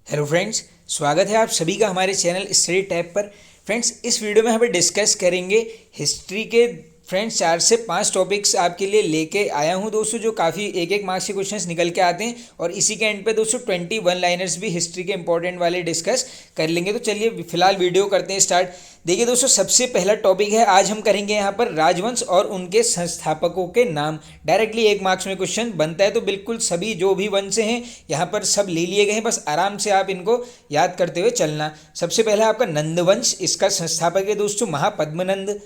Hello friends, स्वागत है आप सभी का हमारे चैनल स्टडी टैब पर। फ्रेंड्स, इस वीडियो में हम डिस्कस करेंगे हिस्ट्री के 4 से 5 टॉपिक्स आपके लिए लेके आया हूं दोस्तों, जो काफ़ी एक एक मार्क्स के क्वेश्चंस निकल के आते हैं। और इसी के एंड पे दोस्तों 21 लाइनर्स भी हिस्ट्री के इंपॉर्टेंट वाले डिस्कस कर लेंगे। तो चलिए फिलहाल वीडियो करते हैं स्टार्ट। देखिए दोस्तों, सबसे पहला टॉपिक है, आज हम करेंगे यहाँ पर राजवंश और उनके संस्थापकों के नाम। डायरेक्टली 1 मार्क्स में क्वेश्चन बनता है, तो बिल्कुल सभी जो भी वंश हैं यहाँ पर सब ले लिए गए हैं, बस आराम से आप इनको याद करते हुए चलना। सबसे पहला आपका नंदवंश, इसका संस्थापक है दोस्तों महापद्मनंद।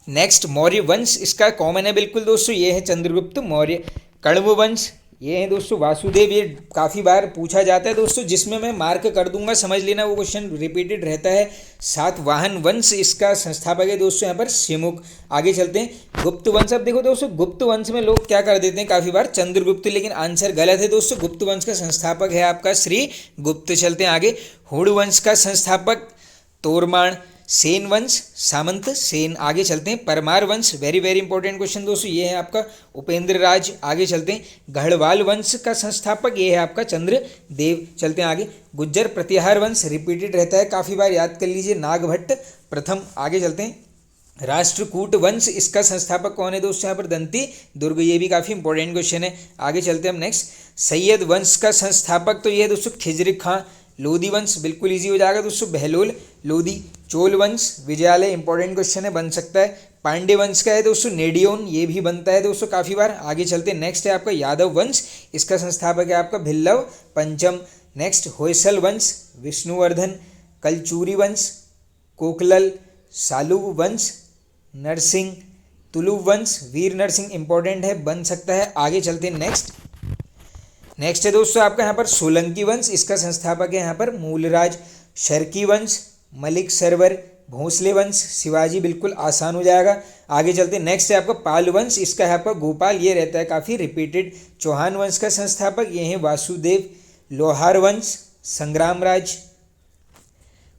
नेक्स्ट मौर्य वंश, इसका कॉमन है बिल्कुल दोस्तों, ये है चंद्रगुप्त मौर्य। कण्व वंश, ये है दोस्तों वासुदेव। ये काफ़ी बार पूछा जाता है दोस्तों, जिसमें मैं मार्क कर दूंगा, समझ लेना वो क्वेश्चन रिपीटेड रहता है। सातवाहन वंश, इसका संस्थापक है दोस्तों यहाँ पर शिवमुख। आगे चलते हैं गुप्त वंश। अब देखो दोस्तों, गुप्त वंश में लोग क्या कर देते हैं काफ़ी बार चंद्रगुप्त, लेकिन आंसर गलत है दोस्तों। गुप्त वंश का संस्थापक है आपका श्री गुप्त। चलते हैं आगे। हुड़ वंश का संस्थापक तोरमाण। सेन वंश सामंत सेन। आगे चलते हैं परमार वंश, वेरी वेरी इंपॉर्टेंट क्वेश्चन दोस्तों, ये है आपका उपेंद्र राज। आगे चलते हैं गढ़वाल वंश का संस्थापक, ये है आपका चंद्रदेव। चलते हैं आगे। गुज्जर प्रतिहार वंश रिपीटेड रहता है, काफ़ी बार याद कर लीजिए, नागभट्ट प्रथम। आगे चलते हैं राष्ट्रकूट वंश, इसका संस्थापक कौन है दोस्तों यहाँ पर दंती दुर्ग। ये भी काफ़ी इंपॉर्टेंट क्वेश्चन है। आगे चलते हैं हम नेक्स्ट। सैयद वंश का संस्थापक तो ये है दोस्तों खिजर खां। लोधी वंश बिल्कुल इजी हो जाएगा दोस्तों, बहलोल लोधी। चोल वंश विजयालय, इंपॉर्टेंट क्वेश्चन है, बन सकता है। पांड्य वंश का है दोस्तों नेडियोन, ये भी बनता है दोस्तों काफ़ी बार। आगे चलते हैं नेक्स्ट है आपका यादव वंश, इसका संस्थापक है आपका भिल्लव पंचम। नेक्स्ट होयसल वंश विष्णुवर्धन। कलचूरी वंश कोकलल। सालुव वंश नरसिंह। तुलुव वंश वीर नरसिंह, इंपॉर्टेंट है, बन सकता है। आगे चलते हैं नेक्स्ट है दोस्तों आपका यहाँ पर सोलंकी वंश, इसका संस्थापक है यहाँ पर मूलराज। शर्की वंश मलिक सरवर। भोंसले वंश शिवाजी, बिल्कुल आसान हो जाएगा। आगे चलते हैं नेक्स्ट है आपका पाल वंश, इसका है आपका गोपाल, ये रहता है काफ़ी रिपीटेड। चौहान वंश का संस्थापक ये है वासुदेव। लोहार वंश संग्रामराज।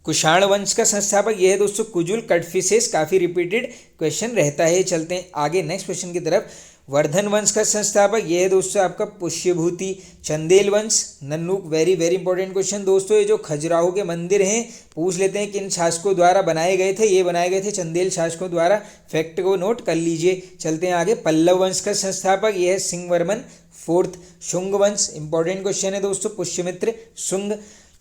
कुषाण वंश का संस्थापक ये है दोस्तों कुजुल कटफिसेस, काफ़ी रिपीटेड क्वेश्चन रहता है। चलते हैं आगे नेक्स्ट क्वेश्चन की तरफ। वर्धन वंश का संस्थापक ये है दोस्तों आपका पुष्यभूति। चंदेल वंश नन्नूक, वेरी वेरी इंपॉर्टेंट क्वेश्चन दोस्तों। ये जो खजुराहो के मंदिर हैं, पूछ लेते हैं किन शासकों द्वारा बनाए गए थे, ये बनाए गए थे चंदेल शासकों द्वारा, फैक्ट को नोट कर लीजिए। चलते हैं आगे। पल्लव वंश का संस्थापक ये है सिंहवर्मन फोर्थ। शुंग वंश, इंपॉर्टेंट क्वेश्चन है दोस्तों, पुष्यमित्र शुंग।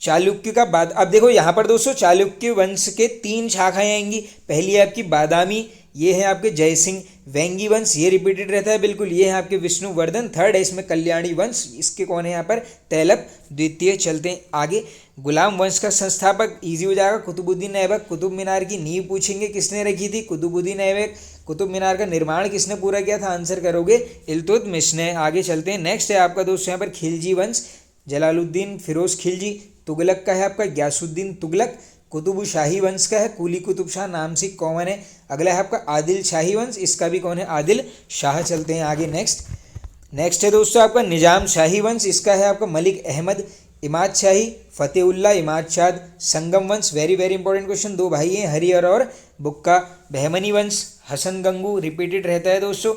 चालुक्य का बाद, अब देखो यहाँ पर दोस्तों चालुक्य वंश के 3 शाखाएं आएंगी। पहली है आपकी बादामी, ये है आपके जयसिंह। वेंगी वंश ये रिपीटेड रहता है बिल्कुल, ये है आपके विष्णुवर्धन। थर्ड है इसमें कल्याणी वंश, इसके कौन है यहाँ पर तैलप द्वितीय। चलते हैं आगे। गुलाम वंश का संस्थापक इजी हो जाएगा कुतुबुद्दीन ऐबक। कुतुब मीनार की नींव पूछेंगे किसने रखी थी, कुतुबुद्दीन ऐबक। कुतुब मीनार का निर्माण किसने पूरा किया था, आंसर करोगे इल्तुतमिश ने। आगे चलते हैं नेक्स्ट है आपका दोस्तों यहाँ पर खिलजी वंश, जलालुद्दीन फिरोज खिलजी। तुगलक का है आपका ग्यासुद्दीन तुगलक। कुतुब शाही वंश का है कुली कुतुब शाह, नाम से कॉमन है। अगला है आपका आदिल शाही वंश, इसका भी कौन है आदिल शाह। चलते हैं आगे नेक्स्ट है दोस्तों आपका निजाम शाही वंश, इसका है आपका मलिक अहमद। इमाद शाही फतेहुल्ला इमाद शाह। संगम वंश, वेरी वेरी इंपॉर्टेंट क्वेश्चन, 2 भाई हैं हरिहर और बुक्का। बहमनी वंश हसन गंगू, रिपीटेड रहता है दोस्तों।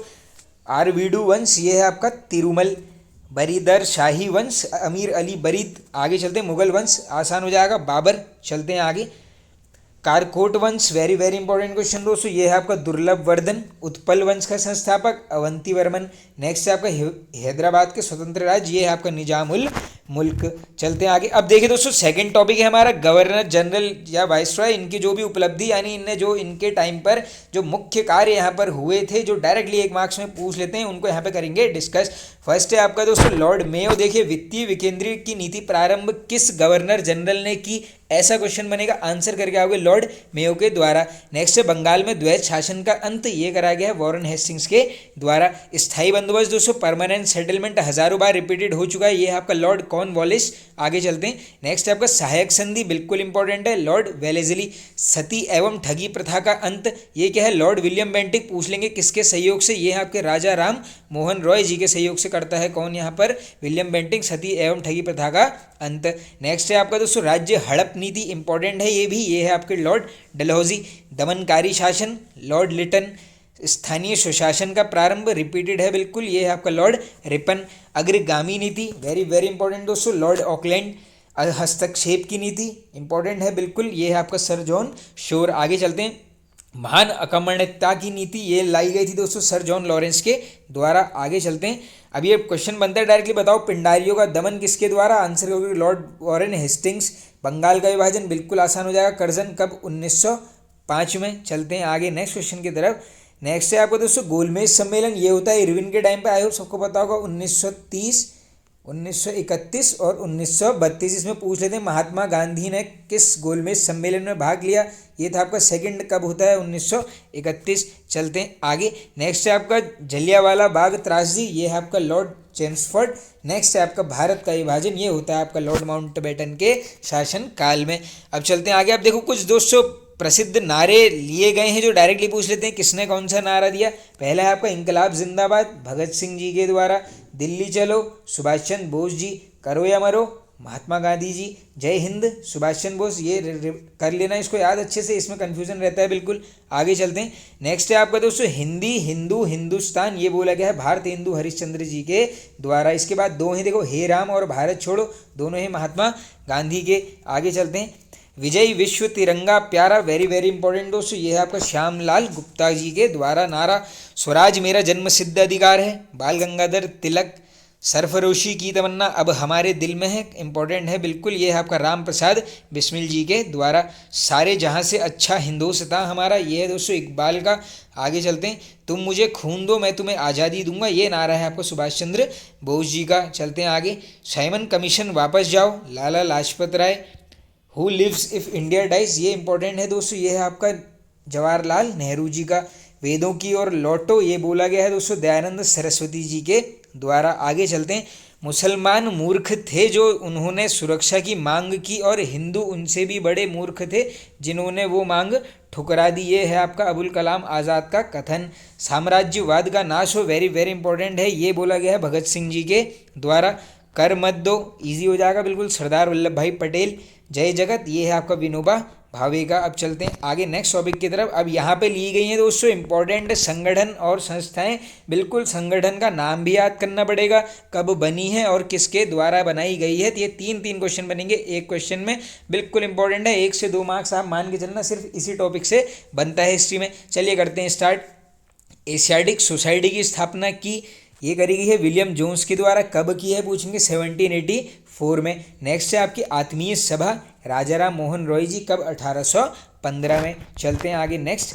आरवीडू वंश ये है आपका तिरुमल। बरीदर शाही वंश अमीर अली बरीद। आगे चलते हैं मुगल वंश, आसान हो जाएगा, बाबर। चलते हैं आगे। कारकोट वंश, वेरी वेरी इंपॉर्टेंट क्वेश्चन दोस्तों, ये है आपका दुर्लभ वर्धन। उत्पल वंश का संस्थापक अवंती वर्मन। नेक्स्ट है आपका हैदराबाद के स्वतंत्र राज्य, ये है आपका निजामुल मुल्क। चलते हैं आगे। अब देखिए दोस्तों, सेकंड टॉपिक है हमारा गवर्नर जनरल या वाइसरॉय, इनकी जो भी उपलब्धि, यानी इनने जो इनके टाइम पर जो मुख्य कार्य यहाँ पर हुए थे, जो डायरेक्टली 1 मार्क्स में पूछ लेते हैं, उनको यहाँ पे करेंगे डिस्कस। फर्स्ट है आपका दोस्तों लॉर्ड मेयो। देखिए वित्तीय विकेंद्रीय की नीति प्रारंभ किस गवर्नर जनरल ने की, ऐसा क्वेश्चन बनेगा, आंसर करके आओगे लॉर्ड मेयो के द्वारा। नेक्स्ट है बंगाल में द्वैध शासन का अंत, ये कराया गया है वॉरेन हेस्टिंग्स के द्वारा। स्थायी बंदोबस्त दोस्तों परमानेंट सेटलमेंट हजारों बार रिपीटेड हो चुका है, ये है आपका लॉर्ड कॉर्नवालिस। आगे चलते हैं नेक्स्ट है आपका सहायक संधि, बिल्कुल इंपॉर्टेंट है, लॉर्ड वेलेजली। सती एवं ठगी प्रथा का अंत, ये क्या है लॉर्ड विलियम बेंटिक, पूछ लेंगे किसके सहयोग से, ये है आपके राजा राम मोहन रॉय जी के सहयोग से करता है कौन यहाँ पर विलियम बेंटिक, सती एवं ठगी प्रथा का अंत। नेक्स्ट है आपका दोस्तों राज्य हड़प नीति, इंपॉर्टेंट है ये भी, ये है आपके लॉर्ड डलहौजी। दमनकारी शासन लॉर्ड लिटन। स्थानीय सुशासन का प्रारंभ रिपीटेड है बिल्कुल, ये है आपका लॉर्ड रिपन। अग्रगामी नीति वेरी वेरी इंपॉर्टेंट दोस्तों, लॉर्ड ऑकलैंड। हस्तक्षेप की नीति इंपॉर्टेंट है बिल्कुल, ये है आपका सर जॉन शोर। आगे चलते हैं। महान अकर्मण्यता की नीति ये लाई गई थी दोस्तों सर जॉन लॉरेंस के द्वारा। आगे चलते हैं। अब ये क्वेश्चन बनता है डायरेक्टली, बताओ पिंडारियों का दमन किसके द्वारा? आंसर होगा लॉर्ड वॉरेन हेस्टिंग्स। बंगाल का विभाजन बिल्कुल आसान हो जाएगा, करजन कब? 1905 में। चलते हैं आगे नेक्स्ट क्वेश्चन की तरफ। नेक्स्ट है आपको दोस्तों गोलमेज सम्मेलन, ये होता है इरविन के टाइम पे, आई होप सबको पता होगा, 1930, 1931 और 1932। इसमें पूछ लेते हैं महात्मा गांधी ने किस गोलमेज सम्मेलन में भाग लिया? ये था आपका सेकंड, कब होता है? 1931। चलते हैं आगे। नेक्स्ट है आपका जलियांवाला बाग त्रासदी, ये है आपका लॉर्ड चेम्सफोर्ड। नेक्स्ट है आपका भारत का विभाजन, ये होता है आपका लॉर्ड माउंटबेटन के शासन काल में। अब चलते हैं आगे। अब देखो कुछ दोस्तों प्रसिद्ध नारे लिए गए हैं जो डायरेक्टली पूछ लेते हैं किसने कौन सा नारा दिया। पहला है आपका इंकलाब जिंदाबाद, भगत सिंह जी के द्वारा। दिल्ली चलो, सुभाष चंद्र बोस जी। करो या मरो, महात्मा गांधी जी। जय हिंद, सुभाष चंद्र बोस। ये कर लेना इसको याद अच्छे से, इसमें कन्फ्यूजन रहता है बिल्कुल। आगे चलते हैं। नेक्स्ट है आपका दोस्तों हिंदी हिंदू हिंदुस्तान, ये बोला गया है भारत हिंदू हरिश्चंद्र जी के द्वारा। इसके बाद दो हैं देखो, हे राम और भारत छोड़ो, दोनों हैं महात्मा गांधी के। आगे चलते हैं। विजय विश्व तिरंगा प्यारा, वेरी वेरी इंपॉर्टेंट दोस्तों, ये है आपका श्यामलाल गुप्ता जी के द्वारा नारा। स्वराज मेरा जन्म सिद्ध अधिकार है, बाल गंगाधर तिलक। सरफरोशी की तमन्ना अब हमारे दिल में है, इंपॉर्टेंट है बिल्कुल, ये है आपका राम प्रसाद बिस्मिल जी के द्वारा। सारे जहाँ से अच्छा हिंदुस्तान हमारा, ये है दोस्तों इकबाल का। आगे चलते हैं। तुम मुझे खून दो मैं तुम्हें आज़ादी दूंगा, ये नारा है आपको सुभाष चंद्र बोस जी का। चलते हैं आगे। साइमन कमीशन वापस जाओ, Lala Lajpat Rai. Who lives if India dies, ये इंपॉर्टेंट है दोस्तों, ये है आपका जवाहरलाल नेहरू जी का। वेदों की ओर लौटो, ये बोला गया है दोस्तों दयानंद सरस्वती जी के द्वारा। आगे चलते हैं। मुसलमान मूर्ख थे जो उन्होंने सुरक्षा की मांग की, और हिंदू उनसे भी बड़े मूर्ख थे जिन्होंने वो मांग ठुकरा दी, ये है आपका अबुल कलाम आज़ाद का कथन। साम्राज्यवाद का नाश हो, वेरी वेरी इंपॉर्टेंट है, ये बोला गया है भगत सिंह जी के द्वारा। कर मत दो, इजी हो जाएगा बिल्कुल, सरदार वल्लभ भाई पटेल। जय जगत, ये है आपका विनोबा भावे का। अब चलते हैं आगे नेक्स्ट टॉपिक की तरफ। अब यहाँ पे ली गई हैं दोस्तों इंपॉर्टेंट संगठन और संस्थाएं, बिल्कुल संगठन का नाम भी याद करना पड़ेगा, कब बनी है और किसके द्वारा बनाई गई है। तो ये तीन तीन क्वेश्चन बनेंगे एक क्वेश्चन में, बिल्कुल इंपॉर्टेंट है, 1 से 2 मार्क्स आप मान के चलना, सिर्फ इसी टॉपिक से बनता है हिस्ट्री में। चलिए करते हैं स्टार्ट। एशियाटिक सोसाइटी की स्थापना की, ये करी गई है विलियम जोन्स के द्वारा, कब की है पूछेंगे? 1784 में। नेक्स्ट है आपकी आत्मीय सभा, राजा राम मोहन रॉय जी, कब? 1815 में। चलते हैं आगे नेक्स्ट।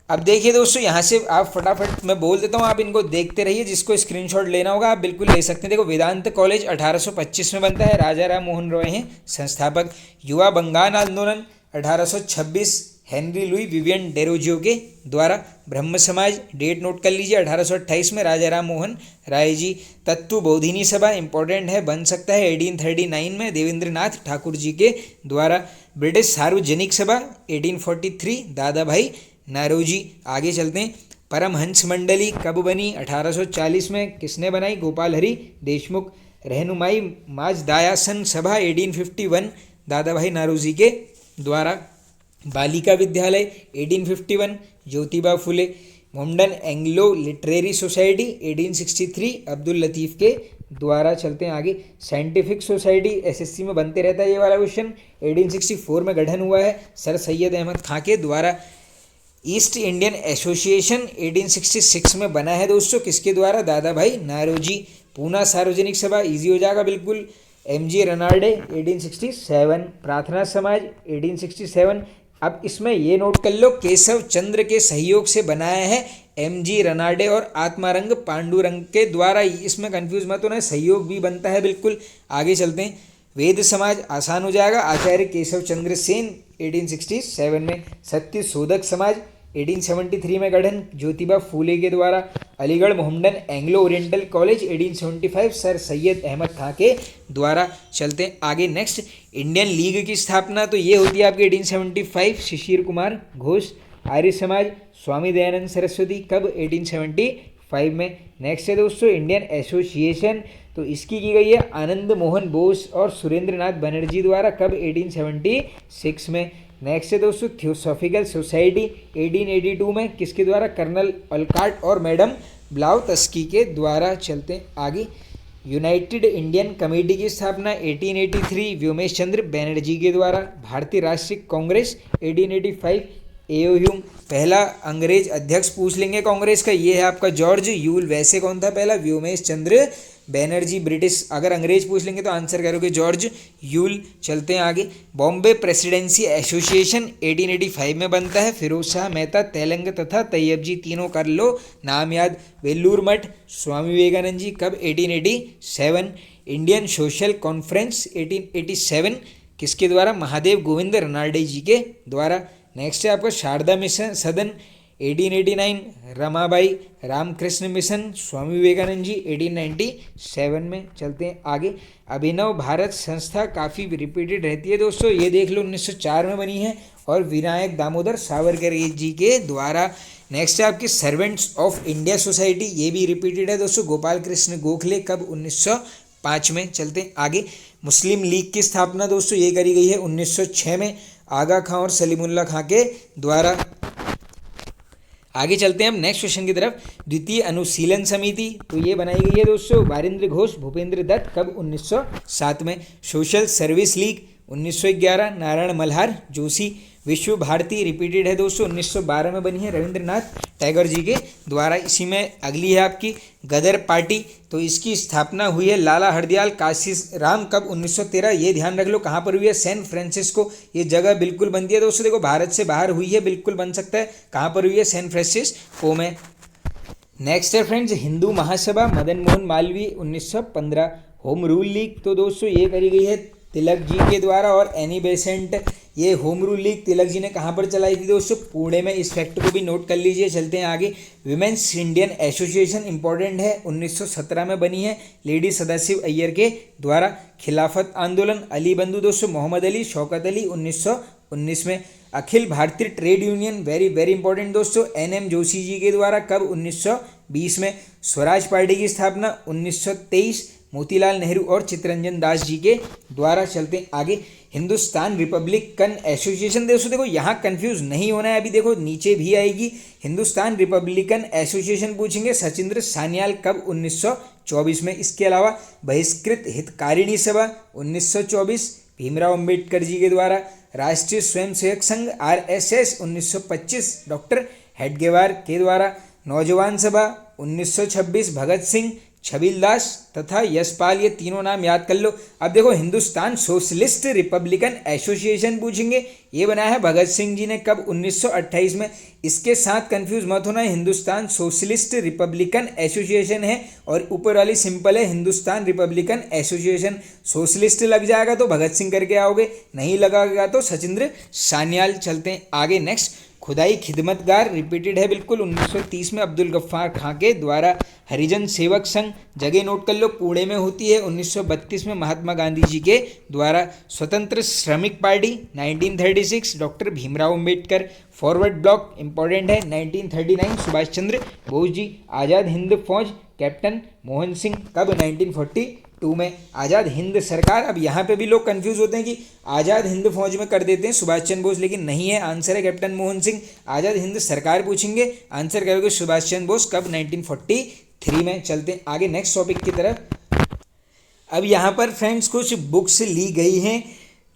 अब देखिए दोस्तों यहाँ से आप फटाफट मैं बोल देता हूँ, आप इनको देखते रहिए, जिसको स्क्रीनशॉट लेना होगा आप बिल्कुल ले सकते हैं। देखो वेदांत कॉलेज 1825 में बनता है, राजा राम मोहन रॉय हैं संस्थापक। युवा बंगाल आंदोलन 1826, हेनरी लुई विवियन डेरोजियो के द्वारा। ब्रह्म समाज, डेट नोट कर लीजिए, 1828 में राजा राम मोहन राय जी। तत्व बोधिनी सभा इंपॉर्टेंट है, बन सकता है 1839 में, देवेंद्र नाथ ठाकुर जी के द्वारा। ब्रिटिश सार्वजनिक सभा 1843, दादा भाई नारोजी। आगे चलते हैं। परमहंस मंडली कब बनी? 1840 में। किसने बनाई? गोपाल हरि देशमुख। रहनुमाई माजदायासन सभा 1851, दादा भाई नारोजी के द्वारा। बालिका विद्यालय 1851, ज्योतिबा फुले। मोमडन Anglo literary society 1863, Abdul Latif के द्वारा। चलते हैं आगे। साइंटिफिक सोसाइटी एसएससी में बनते रहता है ये वाला क्वेश्चन, 1864 में गठन हुआ है सर सैयद अहमद खां के द्वारा। ईस्ट इंडियन एसोसिएशन 1866 में बना है दोस्तों, किसके द्वारा? दादा भाई नारोजी। पूना सार्वजनिक सभा, इजी हो जाएगा बिल्कुल, एमजी रनाल्डे 1867। प्रार्थना समाज 1867। अब इसमें ये नोट कर लो, केशव चंद्र के सहयोग से बनाया है एमजी रनाल्डे और आत्मारंग पांडुरंग के द्वारा। इसमें कंफ्यूज मत होना, सहयोग भी बनता है बिल्कुल। आगे चलते हैं। वेद समाज आसान हो जाएगा, आचार्य केशव चंद्र सेन 1867 में। सत्य शोधक समाज 1873 में गठन, ज्योतिबा फूले के द्वारा। Aligarh Mohammedan Anglo Oriental college 1875, sir Syed Ahmad Khan के द्वारा। चलते हैं आगे नेक्स्ट। इंडियन लीग की स्थापना तो ये होती है आपकी 1875, शिशिर कुमार घोष। आर्य समाज स्वामी दयानंद सरस्वती, कब? 1875 में। नेक्स्ट है दोस्तों इंडियन एसोसिएशन, तो इसकी की गई है आनंद मोहन बोस और सुरेंद्र नाथ बनर्जी द्वारा, कब? 1876 में। नेक्स्ट है दोस्तों थियोसॉफिकल सोसाइटी 1882 में, किसके द्वारा? कर्नल ऑलकाट और मैडम ब्लाउतस्की के द्वारा। चलते हैं आगे। यूनाइटेड इंडियन कमेटी की स्थापना 1883 व्योमेश चंद्र बैनर्जी के द्वारा। भारतीय राष्ट्रीय कांग्रेस 1885 एओ ह्यूम। पहला अंग्रेज अध्यक्ष पूछ लेंगे कांग्रेस का, ये है आपका जॉर्ज यूल। वैसे कौन था पहला? व्योमेश चंद्र बैनर्जी। ब्रिटिश अगर अंग्रेज पूछ लेंगे तो आंसर करोगे जॉर्ज यूल। चलते हैं आगे। बॉम्बे प्रेसिडेंसी एसोसिएशन 1885 में बनता है। फिरोज शाह मेहता, तेलंग तथा तैयब जी, तीनों कर लो नाम याद। वेल्लूर मठ स्वामी विवेकानंद जी, कब? 1887। इंडियन सोशल कॉन्फ्रेंस 1887 किसके द्वारा? महादेव गोविंद रनाल्डे जी के द्वारा। नेक्स्ट है आपका शारदा मिशन सदन 1889। रमाबाई रामकृष्ण मिशन स्वामी विवेकानंद जी 1897 में। चलते हैं आगे। अभिनव भारत संस्था काफ़ी रिपीटेड रहती है दोस्तों, ये देख लो 1904 में बनी है और विनायक दामोदर सावरकर जी के द्वारा। नेक्स्ट है आपकी सर्वेंट्स ऑफ इंडिया सोसाइटी, ये भी रिपीटेड है दोस्तों, गोपाल कृष्ण गोखले, कब? 1905 में। चलते हैं आगे। मुस्लिम लीग की स्थापना दोस्तों ये करी गई है 1906 में, आगा खां और सलीमुल्लाह खां के द्वारा। आगे चलते हैं हम नेक्स्ट क्वेश्चन की तरफ। द्वितीय अनुशीलन समिति तो ये बनाई गई है दोस्तों बारिंद्र घोष भूपेंद्र दत्त, कब? 1907 में। Social service league 1911 Narayan Malhar Joshi. विश्व भारती रिपीटेड है दोस्तों, 1912 में बनी है रविंद्रनाथ टैगोर जी के द्वारा। इसी में अगली है आपकी गदर पार्टी, तो इसकी स्थापना हुई है लाला हरदयाल काशी राम, कब? 1913। ये ध्यान रख लो कहाँ पर हुई है? San Francisco. ये जगह बिल्कुल बनती है दोस्तों, देखो भारत से बाहर हुई है, बिल्कुल बन सकता है। कहाँ पर हुई है? सैन फ्रांसिस्को में। नेक्स्ट है friends Hindu Mahasabha Madan Mohan Malviya 1915। Home rule league तो दोस्तों ये करी गई है तिलक जी के द्वारा और एनी बेसेंट। ये home rule league Tilak ji ने कहाँ पर चलाई थी दोस्तों? पुणे में। इस फैक्ट को भी नोट कर लीजिए। चलते हैं आगे। विमेंस इंडियन एसोसिएशन इंपॉर्टेंट है, 1917 में बनी है लेडी सदाशिव अय्यर के द्वारा। खिलाफत आंदोलन अली बंधु दोस्तों मोहम्मद अली शौकत अली 1919 में। Akhil Bharatiya trade union very very important दोस्तों एनएम जोशी जी के द्वारा, कब? 1920 में। स्वराज पार्टी की स्थापना 1923 मोतीलाल नेहरू और चित्तरंजन दास जी के द्वारा। चलते हैं आगे। हिंदुस्तान रिपब्लिकन एसोसिएशन दोस्तों देखो यहाँ कंफ्यूज नहीं होना है, अभी देखो नीचे भी आएगी। हिंदुस्तान रिपब्लिकन एसोसिएशन पूछेंगे सचिंद्र सान्याल, कब? 1924 में। इसके अलावा बहिष्कृत हितकारिणी सभा 1924 भीमराव अंबेडकर जी के द्वारा। राष्ट्रीय स्वयंसेवक संघ आरएसएस 1925 डॉक्टर हेडगेवार के द्वारा। नौजवान सभा 1926 भगत सिंह छबीलदास तथा यशपाल, ये तीनों नाम याद कर लो। अब देखो हिंदुस्तान सोशलिस्ट रिपब्लिकन एसोसिएशन पूछेंगे, ये बनाया है भगत सिंह जी ने, कब? 1928 में। इसके साथ कंफ्यूज मत होना, हिंदुस्तान सोशलिस्ट रिपब्लिकन एसोसिएशन है और ऊपर वाली सिंपल है हिंदुस्तान रिपब्लिकन एसोसिएशन। सोशलिस्ट लग जाएगा तो भगत सिंह करके आओगे, नहीं लगाएगा तो सचिंद्र सान्याल। चलते हैं आगे नेक्स्ट। खुदाई खिदमतगार रिपीटेड है बिल्कुल 1930 में अब्दुल गफ्फार खां के द्वारा। हरिजन सेवक संघ जगह नोट कर लो पुणे में होती है 1932 में महात्मा गांधी जी के द्वारा। स्वतंत्र श्रमिक party 1936 doctor Bhimrao Ambedkar. Forward block important है 1939 सुभाष चंद्र बोस जी। आज़ाद हिंद फौज कैप्टन मोहन सिंह, कब? 1942 में। आज़ाद हिंद सरकार, अब यहाँ पे भी लोग कंफ्यूज होते हैं कि आज़ाद हिंद फौज में कर देते हैं सुभाष चंद्र बोस, लेकिन नहीं है, आंसर है कैप्टन मोहन सिंह। आज़ाद हिंद सरकार पूछेंगे, आंसर करोगे सुभाष चंद्र बोस, कब? 1943 में। चलते हैं आगे नेक्स्ट टॉपिक की तरफ। अब यहाँ पर फ्रेंड्स कुछ बुक्स ली गई हैं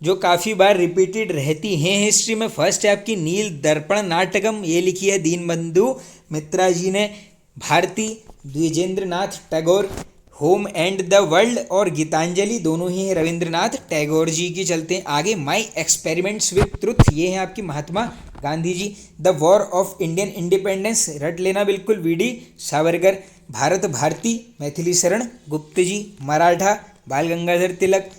जो काफ़ी बार रिपीटेड रहती हैं हिस्ट्री में। फर्स्ट है आपकी नील दर्पण नाटकम, ये लिखी है दीनबंधु मित्रा जी ने। Bharati Dwijendra Nath Tagore. Home and the world और गीतांजलि दोनों ही हैं रविंद्रनाथ टैगोर जी की। चलते हैं आगे। माई एक्सपेरिमेंट्स विद ट्रुथ, ये हैं आपकी Mahatma Gandhi ji. The war of Indian independence, रट लेना बिल्कुल, वीडी सावरकर। भारत भारती मैथिली शरण गुप्त जी। मराठा बाल गंगाधर तिलक।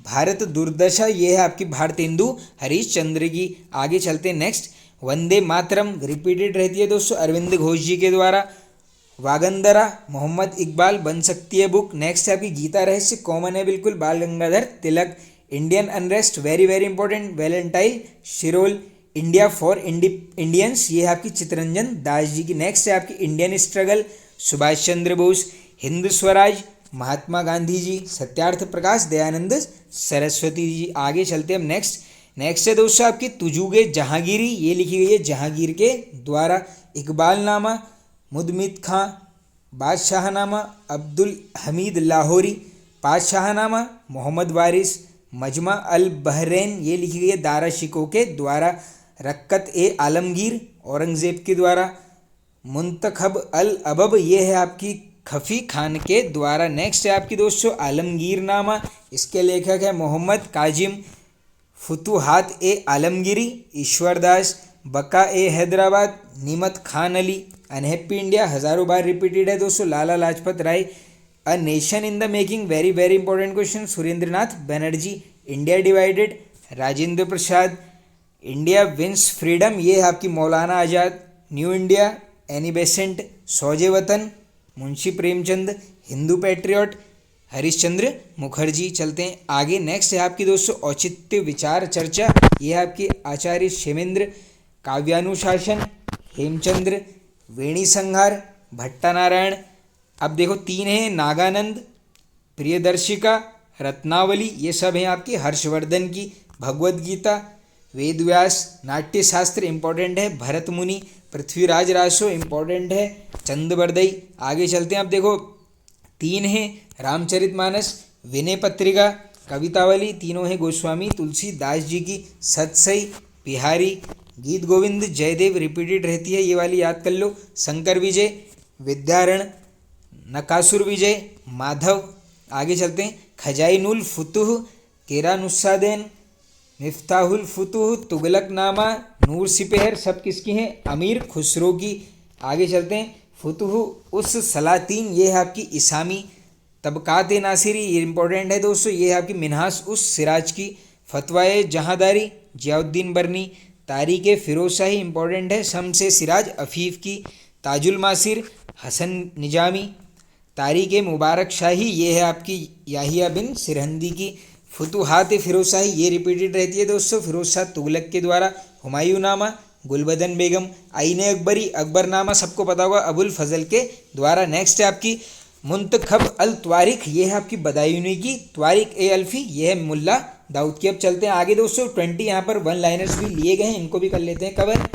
भारत दुर्दशा, ये है आपकी भारतेंदु हरिश्चंद्र की। आगे चलते हैं नेक्स्ट। वंदे मातरम रिपीटेड रहती है दोस्तों अरविंद घोष जी के द्वारा। वागंदरा मोहम्मद इकबाल, बन सकती है बुक। नेक्स्ट है आपकी गीता रहस्य, कॉमन है बिल्कुल, Bal Gangadhar Tilak. Indian unrest very very important, Valentine Chirol. India for Indians, ये है आपकी चित्तरंजन दास जी की। नेक्स्ट है आपकी इंडियन स्ट्रगल, सुभाष चंद्र बोस। हिंद स्वराज महात्मा गांधी जी। सत्यार्थ प्रकाश दयानंद सरस्वती जी। आगे चलते हैं हम नेक्स्ट है दोस्तों आपकी तुजुगे जहांगीरी, ये लिखी गई है जहांगीर के द्वारा। इकबाल नामा मुदमित खां बादशाहनामा अब्दुल हमीद लाहौरी, पातशाहनामा मोहम्मद वारिस, मजमा अल बहरैन ये लिखी गई है दारा शिकोह के द्वारा, रक्कत ए आलमगीर औरंगज़ेब के द्वारा, मुंतखब अल अबब ये है आपकी खफ़ी खान के द्वारा। नेक्स्ट है आपकी दोस्तों आलमगीरनामा, इसके लेखक है मोहम्मद काजिम, फुतुहात ए आलमगिरी ईश्वरदास, बका ए हैदराबाद निमत खान अली, अनहैप्पी इंडिया हज़ारों बार रिपीटेड है दोस्तों Lala Lajpat Rai, a nation in the making very very important question Surendranath Banerjee, India divided Rajendra Prasad, India wins freedom ये है आपकी Maulana Azad, New India Annie Besant, Soze Watan Munshi Premchand, Hindu patriot Harishchandra Mukherjee. चलते हैं आगे। नेक्स्ट है आपकी दोस्तों औचित्य विचार चर्चा, ये है आपके आचार्य क्षेमेंद्र, काव्यानुशासन हेमचंद्र, वेणी संहार भट्टानारायण। अब देखो तीन हैं नागानंद, प्रियदर्शिका, रत्नावली ये सब हैं आपकी हर्षवर्धन की, भगवद गीता, वेदव्यास, नाट्यशास्त्र इंपॉर्टेंट है, भरत मुनि, पृथ्वीराज रासो इंपॉर्टेंट है, चंदबरदई। आगे चलते हैं। अब देखो तीन हैं रामचरितमानस, विनय पत्रिका, कवितावली, तीनों हैं गोस्वामी तुलसीदास जी की, सतसई, बिहारी, गीत गोविंद, जयदेव रिपीटेड रहती है ये वाली याद कर लो, शंकर विजय, विद्यारण, नकासुर विजय, माधव। आगे चलते हैं खजाइनुल फुतुह, केरानुस्सादैन, मिफ्ताहुल फुतुह, तुगलकनामा, नूर सिपहर सब किसकी हैं अमीर खुसरो की। आगे चलते हैं फुतुह उस सलातीन ये है आपकी इसामी, तबकात नासिरी ये इंपॉर्टेंट है दोस्तों ये है आपकी मिन्हास उस सिराज की, फतवाए जहांदारी जियाउद्दीन बरनी, तारीख फिरोज शाही इंपॉर्टेंट है शम्से सिराज अफीफ की, ताजुल मासिर हसन निजामी, तारीख मुबारक शाही ये है आपकी याहिया बिन सिरहंदी की, फुतुहात फिरोज शाही ये रिपीटेड रहती है दोस्तों फिरोज शाह तुगलक के द्वारा, हुमायूंनामा गुलबदन बेगम, आईने अकबरी अकबरनामा सबको पता होगा अबुल फजल के द्वारा। नेक्स्ट है आपकी मुंतखब अल त्वारिख ये है आपकी बदायूनी की, त्वारिक ए अल्फी ये है मुल्ला दाऊद की। अब चलते हैं आगे दोस्तों 20 यहाँ पर वन लाइनर्स भी लिए गए हैं इनको भी कर लेते हैं कवर।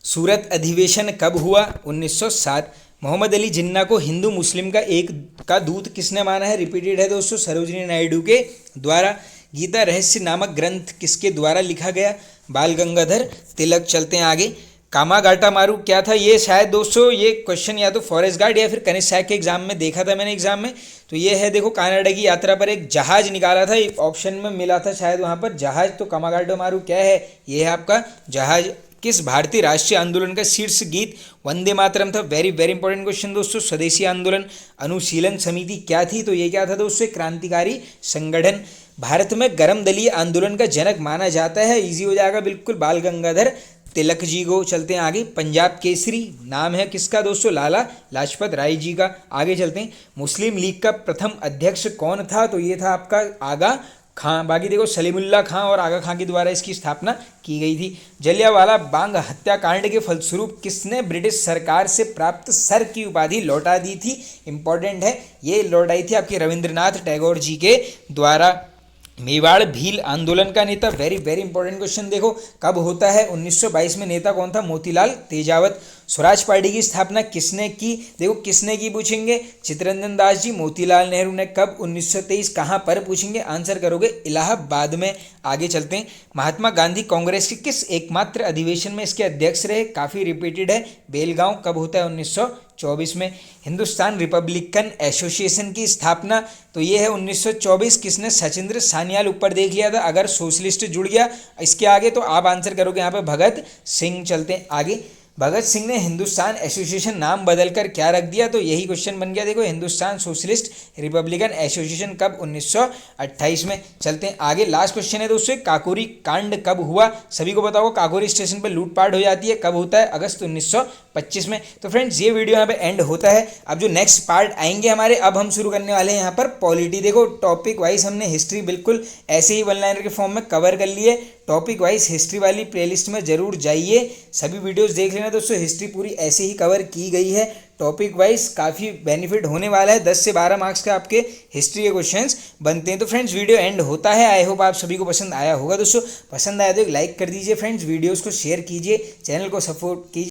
सूरत अधिवेशन कब हुआ 1907, मोहम्मद अली जिन्ना को हिंदू मुस्लिम का दूत किसने माना है रिपीटेड है दोस्तों सरोजिनी नायडू के द्वारा, गीता रहस्य नामक ग्रंथ किसके द्वारा लिखा गया बाल गंगाधर तिलक। चलते हैं आगे कामागाटा मारू क्या था ये शायद दोस्तों ये क्वेश्चन या तो फॉरेस्ट गार्ड या फिर कनिष्ठ सहायक के एग्जाम में देखा था मैंने एग्जाम में, तो ये है देखो कनाडा की यात्रा पर एक जहाज निकाला था ऑप्शन में मिला था शायद वहाँ पर जहाज, तो कामागाटा मारू क्या है ये है आपका जहाज। किस भारतीय राष्ट्रीय आंदोलन का शीर्ष गीत वंदे मातरम था, वेरी वेरी इंपॉर्टेंट क्वेश्चन दोस्तों। स्वदेशी आंदोलन अनुशीलन समिति क्या थी, तो ये क्या था दोस्तों क्रांतिकारी संगठन। भारत में गर्म दलीय आंदोलन का जनक माना जाता है, इजी हो जाएगा बिल्कुल बाल गंगाधर तिलक जी को। चलते हैं आगे पंजाब केसरी नाम है किसका दोस्तों लाला लाजपत राय जी का। आगे चलते हैं मुस्लिम लीग का प्रथम अध्यक्ष कौन था, तो ये था आपका आगा खां। बाकी देखो सलीमुल्लाह खां और आगा खां के द्वारा इसकी स्थापना की गई थी। जलियांवाला बाग हत्याकांड के फलस्वरूप किसने ब्रिटिश सरकार से प्राप्त सर की उपाधि लौटा दी थी, इंपॉर्टेंट है ये लौटाई थी आपके रविंद्रनाथ टैगोर जी के द्वारा। मेवाड़ भील आंदोलन का नेता, वेरी वेरी इंपॉर्टेंट क्वेश्चन देखो कब होता है 1922 में, नेता कौन था मोतीलाल तेजावत। स्वराज पार्टी की स्थापना किसने की, देखो किसने की पूछेंगे चित्तरंजन दास जी, मोतीलाल नेहरू ने। कब 1923 कहाँ पर पूछेंगे, आंसर करोगे इलाहाबाद में। आगे चलते हैं महात्मा गांधी कांग्रेस के किस एकमात्र अधिवेशन में इसके अध्यक्ष रहे, काफ़ी रिपीटेड है बेलगांव। कब होता है 1924 में। हिंदुस्तान रिपब्लिकन एसोसिएशन की स्थापना, तो ये है 1924, किसने सचिंद्र सान्याल ऊपर देख लिया था, अगर सोशलिस्ट जुड़ गया इसके आगे तो आप आंसर करोगे यहाँ पे भगत सिंह। चलते हैं आगे भगत सिंह ने हिंदुस्तान एसोसिएशन नाम बदलकर क्या रख दिया, तो यही क्वेश्चन बन गया देखो हिंदुस्तान सोशलिस्ट रिपब्लिकन एसोसिएशन। कब 1928 में। चलते हैं आगे लास्ट क्वेश्चन है दोस्तों काकोरी कांड कब हुआ, सभी को पता होगा काकोरी स्टेशन पर लूटपाट हो जाती है, कब होता है अगस्त 1925 में। तो फ्रेंड्स ये वीडियो यहाँ पे एंड होता है। अब जो नेक्स्ट पार्ट आएंगे हमारे, अब हम शुरू करने वाले हैं यहाँ पर पॉलिटी। देखो टॉपिक वाइज हमने हिस्ट्री बिल्कुल ऐसे ही वन लाइनर के फॉर्म में कवर कर लिए, टॉपिक वाइज हिस्ट्री वाली प्लेलिस्ट में जरूर जाइए, सभी वीडियोस देख लेना दोस्तों। हिस्ट्री पूरी ऐसे ही कवर की गई है, टॉपिक वाइज काफ़ी बेनिफिट होने वाला है। 10 से 12 मार्क्स के आपके हिस्ट्री के क्वेश्चंस बनते हैं। तो फ्रेंड्स वीडियो एंड होता है, आई होप आप सभी को पसंद आया होगा दोस्तों। पसंद आया तो एक लाइक कर दीजिए फ्रेंड्स, वीडियोज़ को शेयर कीजिए, चैनल को सपोर्ट कीजिए।